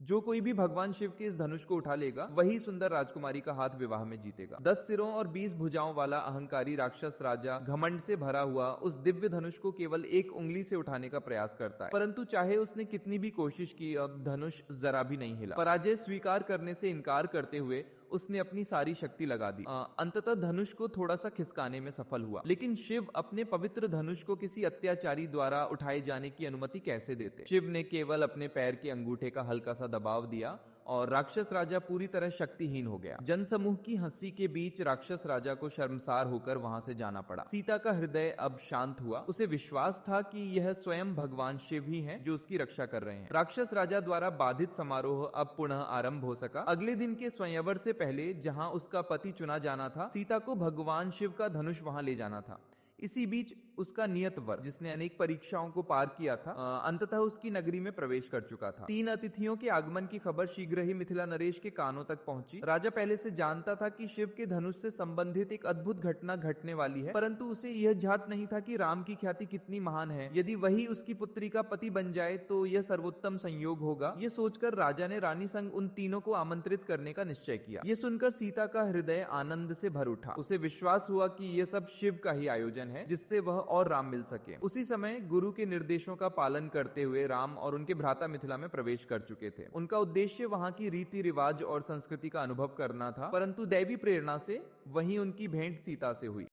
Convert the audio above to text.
जो कोई भी भगवान शिव के इस धनुष को उठा लेगा वही सुंदर राजकुमारी का हाथ विवाह में जीतेगा। 10 सिरों और 20 भुजाओं वाला अहंकारी राक्षस राजा घमंड से भरा हुआ उस दिव्य धनुष को केवल एक उंगली से उठाने का प्रयास करता है, परंतु चाहे उसने कितनी भी कोशिश की, अब धनुष जरा भी नहीं हिला। पराजय स्वीकार करने से इनकार करते हुए उसने अपनी सारी शक्ति लगा दी। अंततः धनुष को थोड़ा सा खिसकाने में सफल हुआ, लेकिन शिव अपने पवित्र धनुष को किसी अत्याचारी द्वारा उठाए जाने की अनुमति कैसे देते। शिव ने केवल अपने पैर के अंगूठे का हल्का सा दबाव दिया और राक्षस राजा पूरी तरह शक्तिहीन हो गया। जनसमूह की हंसी के बीच राक्षस राजा को शर्मसार होकर वहां से जाना पड़ा। सीता का हृदय अब शांत हुआ। उसे विश्वास था कि यह स्वयं भगवान शिव ही हैं जो उसकी रक्षा कर रहे हैं। राक्षस राजा द्वारा बाधित समारोह अब पुनः आरंभ हो सका। अगले दिन के स्वयंवर से पहले जहां उसका पति चुना जाना था, सीता को भगवान शिव का धनुष वहां ले जाना था। इसी बीच उसका नियत वर, जिसने अनेक परीक्षाओं को पार किया था, अंततः उसकी नगरी में प्रवेश कर चुका था। 3 अतिथियों के आगमन की खबर शीघ्र ही मिथिला नरेश के कानों तक पहुंची। राजा पहले से जानता था कि शिव के धनुष से संबंधित एक अद्भुत घटना घटने वाली है, परंतु उसे यह ध्यात नहीं था कि राम की ख्याति कितनी महान है। यदि वही उसकी पुत्री का पति बन जाए तो यह सर्वोत्तम संयोग होगा। यह सोचकर राजा ने रानी संग उन तीनों को आमंत्रित करने का निश्चय किया। यह सुनकर सीता का हृदय आनंद से भर उठा। उसे विश्वास हुआ कि यह सब शिव का ही आयोजन है, जिससे वह और राम मिल सके। उसी समय गुरु के निर्देशों का पालन करते हुए राम और उनके भ्राता मिथिला में प्रवेश कर चुके थे। उनका उद्देश्य वहां की रीति रिवाज और संस्कृति का अनुभव करना था, परंतु दैवी प्रेरणा से वहीं उनकी भेंट सीता से हुई।